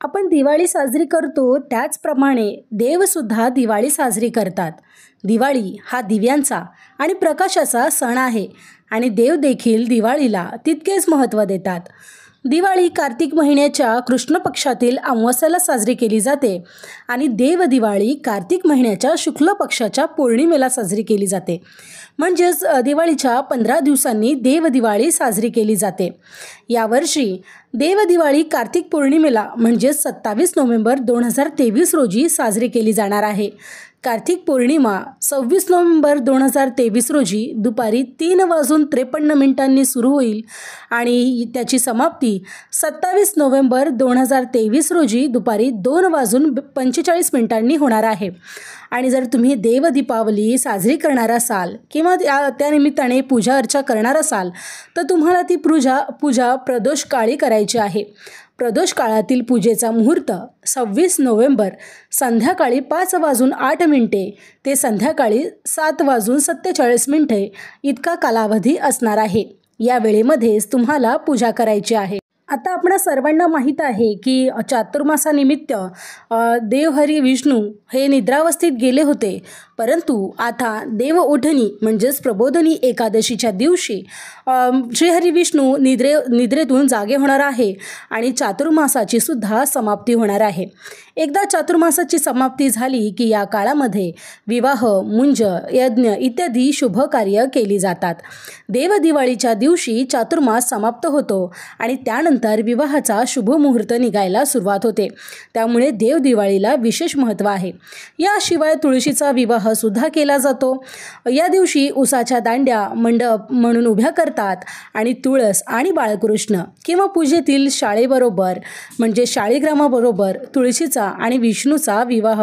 आपण दिवाळी साजरी करतो त्याचप्रमाणे देवसुद्धा दिवाळी साजरी करतात. दिवाळी हा दिव्यांचा आणि प्रकाशाचा सण आहे आणि देव देखील दिवाळीला तितकेच महत्त्व देतात. दिवाळी कार्तिक महिन्याच्या कृष्ण पक्षातील अमावास्येला साजरी केली जाते आणि देव दिवाळी कार्तिक महिन्याच्या शुक्ल पक्षाच्या पौर्णिमेला साजरी केली जाते. म्हणजेच दिवाळीच्या 15 दिवसांनी देव दिवाळी साजरी केली जाते. यावर्षी देव दिवाळी कार्तिक पौर्णिमेला म्हणजेच 27 नोव्हेंबर 2023 रोजी साजरी केली जाणार आहे. कार्तिक पौर्णिमा 26 नोव्हेंबर 2023 रोजी दुपारी 3:53 सुरू होईल आणि त्याची समाप्ती 27 नोव्हेंबर 2023 रोजी दुपारी 2:45 होणार आहे. आणि जर तुम्ही देव दीपावली साजरी करणार असाल किंवा त्या निमित्ताने पूजा अर्चा करणार असाल तर तुम्हाला ती पूजा प्रदोष काळी करायची आहे. प्रदोष काळातील पूजेचा मुहूर्त 26 नोव्हेंबर संध्याकाळी 5:08 ते संध्याकाळी 7:47 इतका कालावधी असणार आहे. या वेळेमध्येच तुम्हाला पूजा करायची आहे. आता आपणा सर्वांना माहीत आहे की चातुर्मासानिमित्त देव हरी विष्णू हे निद्रावस्थेत गेले होते, परंतु आता देव उठणी म्हणजेच प्रबोधनी एकादशीच्या दिवशी श्रीहरी विष्णू निद्रेतून जागे होणार आहे आणि चातुर्मासाची सुद्धा समाप्ती होणार आहे. एकदा चातुर्मासाची समाप्ती झाली की या काळामध्ये विवाह, मुंज, यज्ञ इत्यादी शुभ कार्य केली जातात. देव दिवाळीच्या दिवशी चातुर्मास समाप्त होतो आणि त्यानंतर विवाहाचा शुभ मुहूर्त निघायला सुरुवात होते. त्यामुळे देव दिवाळीला विशेष महत्त्व आहे. याशिवाय तुळशीचा विवाह सुद्धा केला जातो. या दिवशी उसाच्या दांड्या मंडप म्हणून उभ्या करतात आणि तुळस आणि बाळकृष्ण किंवा पूजेतील शाळेबरोबर म्हणजे शाळीग्रामाबरोबर तुळशीचा आणि विष्णूचा विवाह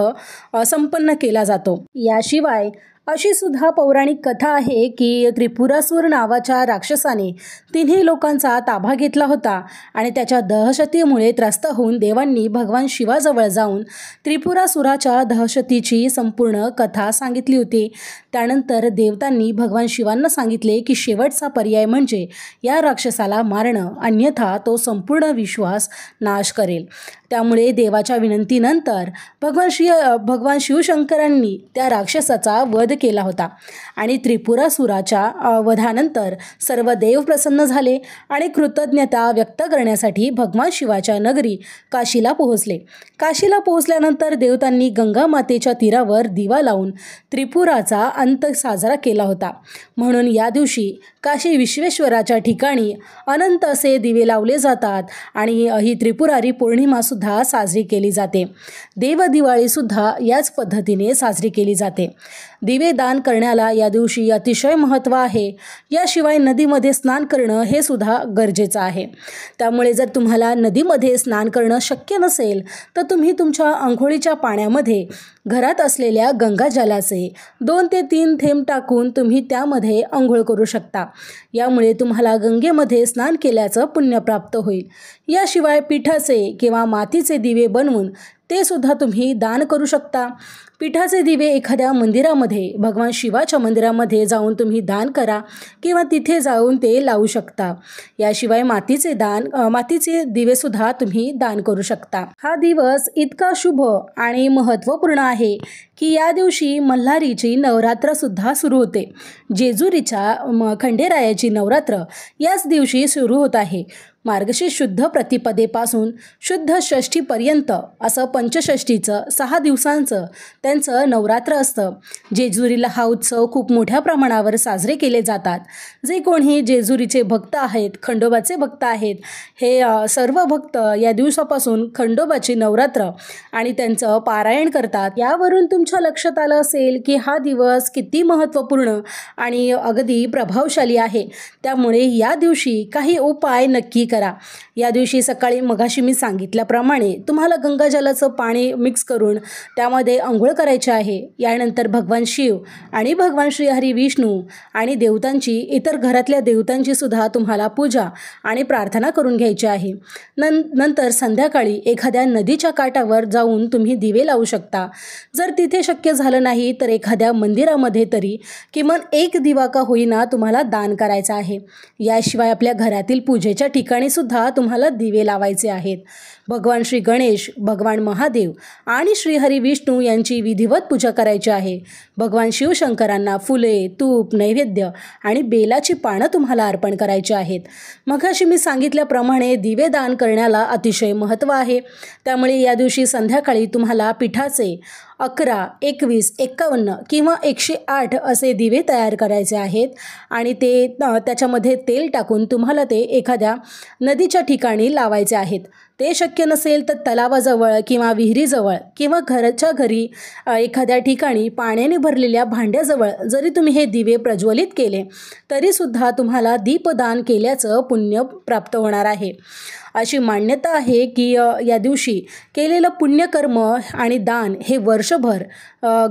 संपन्न केला जातो. याशिवाय अशी सुद्धा पौराणिक कथा आहे की त्रिपुरासूर नावाच्या राक्षसाने 3 लोकांचा ताबा घेतला होता आणि त्याच्या दहशतीमुळे त्रस्त होऊन देवांनी भगवान शिवाजवळ जाऊन त्रिपुरासुराच्या दहशतीची संपूर्ण कथा सांगितली होती. त्यानंतर देवतांनी भगवान शिवांना सांगितले की शेवटचा पर्याय म्हणजे या राक्षसाला मारणं, अन्यथा तो संपूर्ण विश्वास नाश करेल. त्यामुळे देवाच्या विनंतीनंतर भगवान शिवशंकरांनी त्या राक्षसाचा वध केला होता आणि त्रिपुरासुराच्या वधानंतर सर्व देव प्रसन्न झाले आणि कृतज्ञता व्यक्त करण्यासाठी भगवान शिवाच्या नगरी काशीला पोहोचले. काशीला पोहोचल्यानंतर देवतांनी गंगा मातेच्या तीरावर दिवा लावून त्रिपुराचा अंत साजरा केला होता. म्हणून या दिवशी काशी विश्वेश्वराच्या ठिकाणी अनंत असे दिवे लावले जातात आणि ही त्रिपुरारी पौर्णिमा सुद्धा साजरी केली जाते. देव दिवाळी सुद्धा याच पद्धतीने साजरी केली जाते. दिवे दान करण्याला या दिवशी अतिशय महत्त्व आहे. याशिवाय नदीमध्ये स्नान करणं हे सुद्धा गरजेचं आहे. त्यामुळे जर तुम्हाला नदीमध्ये स्नान करणं शक्य नसेल तर तुम्ही तुमच्या अंघोळीच्या पाण्यामध्ये घरात असलेल्या गंगाजलाचे 2 ते 3 थेंब टाकून तुम्ही त्यामध्ये अंघोळ करू शकता. यामुळे तुम्हाला गंगेमध्ये स्नान केल्याचं पुण्य प्राप्त होईल. याशिवाय पिठाचे किंवा मातीचे दिवे बनवून ते सुद्धा तुम्ही दान करू शकता. पिठाचे दिवे एखाद्या मंदिरामध्ये, भगवान शिवाच्या मंदिरामध्ये जाऊन तुम्ही दान करा किंवा तिथे जाऊन ते लावू शकता. याशिवाय मातीचे दिवेसुद्धा तुम्ही दान करू शकता. हा दिवस इतका शुभ आणि महत्त्वपूर्ण आहे की या दिवशी मल्हारीची नवरात्रसुद्धा सुरू होते. जेजुरीच्या खंडेरायाची नवरात्र याच दिवशी सुरू होत आहे. मार्गशीर्ष शुद्ध प्रतिपदेपासून शुद्ध षष्ठीपर्यंत असं पंचषष्ठीचं 6 दिवसांचं त्यांचं नवरात्र असतं. जेजुरीला हा उत्सव खूप मोठ्या प्रमाणावर साजरे केले जातात. जे कोणी जेजुरीचे भक्त आहेत, खंडोबाचे भक्त आहेत, हे सर्व भक्त या दिवसापासून खंडोबाची नवरात्र आणि त्यांचं पारायण करतात. यावरून तुमच्या लक्षात आलं असेल की हा दिवस किती महत्त्वपूर्ण आणि अगदी प्रभावशाली आहे. त्यामुळे या दिवशी काही उपाय नक्की करा. या दिवशी सकाळी मगाशी मी सांगितल्याप्रमाणे तुम्हाला गंगाजलाचं पाणी मिक्स करून त्यामध्ये अंघोळ करायचे आहे। यानंतर भगवान शिव आणि भगवान श्रीहरी विष्णू आणि देवतांची, इतर घरातल्या देवतांची सुद्धा तुम्हाला पूजा आणि प्रार्थना करून घ्यायची आहे। नंतर संध्याकाळी एखाद्या नदीच्या काठावर जाऊन तुम्ही दिवे लावू शकता। जर तिथे शक्य झालं नाही तर एखाद्या मंदिरामध्ये तरी किमान एक दिवा का होईना तुम्हाला दान करायचा आहे। याशिवाय आपल्या घरातील पूजेच्या ठिकाणी सुद्धा तुम्हाला दिवे लावायचे आहेत। भगवान श्री गणेश, भगवान महादेव आणि श्रीहरी विष्णू यांची विधिवत पूजा करायची आहे। भगवान शिवशंकरांना फुले, तूप, नैवेद्य आणि बेलाची पानं तुम्हाला अर्पण करायची आहेत। मगाशी मी सांगितल्याप्रमाणे दिवे दान करण्याला अतिशय महत्त्व आहे। त्यामुळे या दिवशी संध्याकाळी तुम्हाला पिठाचे 11, 21, 51 किंवा 108 असे दिवे तयार करायचे आहेत आणि ते त्याच्यामध्ये तेल टाकून तुम्हाला ते एखाद्या नदीच्या ठिकाणी लावायचे आहेत। ते शक्य नसेल तर तलावाजवळ किंवा विहिरीजवळ किंवा घराच्या घरी एखाद्या ठिकाणी पाण्याने भरलेल्या भांड्याजवळ जरी तुम्ही हे दिवे प्रज्वलित केले तरीसुद्धा तुम्हाला दीपदान केल्याचं पुण्य प्राप्त होणार आहे। अशी मान्यता आहे की या दिवशी केलेलं पुण्यकर्म आणि दान हे वर्षभर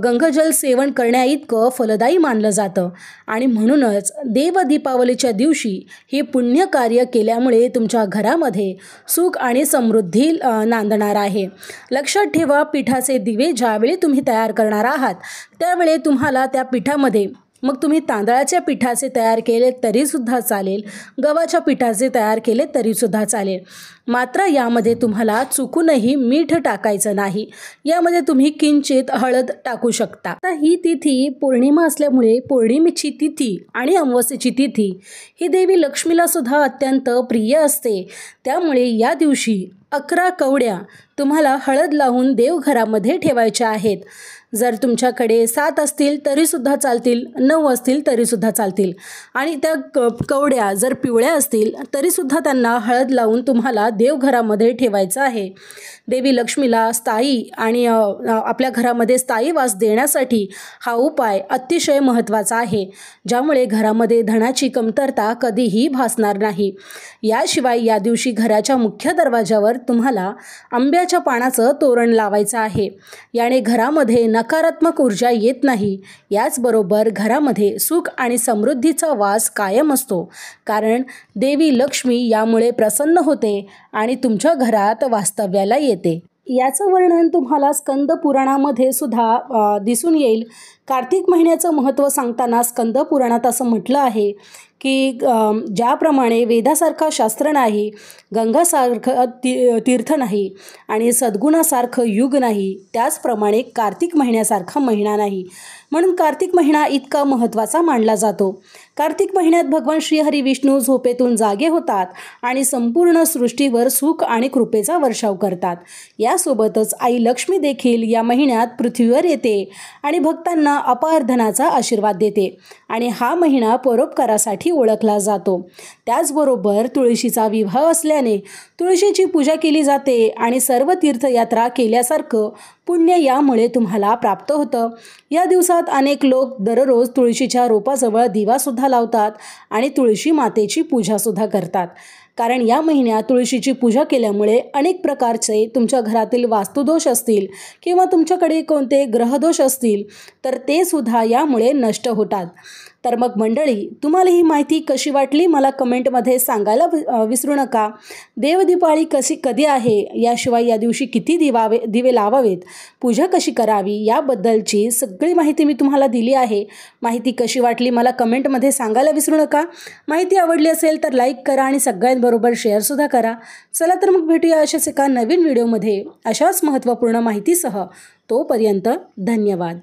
गंगाजल सेवन करण्याइतकं फलदायी मानलं जातं आणि म्हणूनच देव दीपावलीच्या दिवशी हे पुण्यकार्य केल्यामुळे तुमच्या घरामध्ये सुख आणि समृद्धी नांदणार आहे। लक्षात ठेवा, पिठाचे दिवे ज्यावेळी तुम्ही तयार करणार आहात त्यावेळी तुम्हाला त्या पिठामध्ये, मग तुम्ही तांदळाच्या पिठाचे तयार केले तरीसुद्धा चालेल, गव्हाच्या पिठाचे तयार केले तरीसुद्धा चालेल, मात्र यामध्ये तुम्हाला चुकूनही मीठ टाकायचं नाही। यामध्ये तुम्ही किंचित हळद टाकू शकता। आता ही तिथी पौर्णिमा असल्यामुळे पौर्णिमेची तिथी आणि अमावस्येची तिथी ही देवी लक्ष्मीला सुद्धा अत्यंत प्रिय असते। त्यामुळे या दिवशी 11 कवड्या तुम्हाला हळद लावून देवघरामध्ये ठेवायच्या आहेत। जर तुमच्याकडे 7 असतील तरीसुद्धा चालतील, 9 असतील तरीसुद्धा चालतील आणि त्या कवड्या जर पिवळ्या असतील तरीसुद्धा त्यांना हळद लावून तुम्हाला देवघरामध्ये ठेवायचं आहे। देवी लक्ष्मीला स्थायी आणि आपल्या घरामध्ये स्थायी वास देण्यासाठी हा उपाय अतिशय महत्त्वाचा आहे, ज्यामुळे घरामध्ये धनाची कमतरता कधीही भासणार नाही। याशिवाय या दिवशी घराच्या मुख्य दरवाजावर तुम्हाला आंब्याच्या पानाचं तोरण लावायचं आहे। याने घरामध्ये नकारात्मक ऊर्जा येत नाही। याचबरोबर घरामध्ये सुख आणि समृद्धीचा वास कायम असतो, कारण देवी लक्ष्मी यामुळे प्रसन्न होते आणि तुमच्या घरात वास्तव्याला येते। याचं वर्णन तुम्हाला स्कंद पुराणामध्ये सुद्धा दिसून येईल। कार्तिक महिन्याचं महत्त्व सांगताना स्कंद पुराणात असं म्हटलं आहे की ज्याप्रमाणे वेदासारखं शास्त्र नाही, गंगासारखं तीर्थ नाही आणि सद्गुणासारखं युग नाही, त्याचप्रमाणे कार्तिक महिन्यासारखा महिना नाही। म्हणून कार्तिक महिना इतका महत्त्वाचा मानला जातो। कार्तिक महिन्यात भगवान श्रीहरी विष्णू झोपेतून जागे होतात आणि संपूर्ण सृष्टीवर सुख आणि कृपेचा वर्षाव करतात। यासोबतच आई लक्ष्मी देखील या महिन्यात पृथ्वीवर येते आणि भक्तांना अपार धनाचा आशीर्वाद देते आणि हा महिना परोपकारासाठी ओळखला जातो। त्याचबरोबर तुळशीचा विवाह असल्याने तुळशीची पूजा केली जाते आणि सर्व तीर्थयात्रा केल्यासारखं पुण्य यामुळे तुम्हाला प्राप्त होतं। या दिवसात अनेक लोक दररोज तुळशीच्या रोपाजवळ दिवासुद्धा लावतात आणि तुळशी मातेची पूजासुद्धा करतात, कारण या महिन्यात तुळशीची पूजा केल्यामुळे अनेक प्रकारचे तुमच्या घरातील वास्तुदोष असतील किंवा तुमच्याकडे कोणते ग्रहदोष असतील तर ते सुद्धा यामुळे नष्ट होतात। तर मग मंडळी, तुम्हाला ही माहिती कशी वाटली मला कमेंटमध्ये सांगायला विसरू नका। देवदीपावली कधी आहे, याशिवाय या दिवशी किती दिवे लावावेत, पूजा कशी करावी याबद्दलची सगळी माहिती मी तुम्हाला दिली आहे। माहिती कशी वाटली मला कमेंटमध्ये सांगायला विसरू नका। माहिती आवडली असेल तर लाईक करा आणि सगळ्यांबरोबर शेअरसुद्धा करा। चला तर मग भेटूया अशाच एका नवीन व्हिडिओमध्ये अशाच महत्त्वपूर्ण माहितीसह। तोपर्यंत धन्यवाद।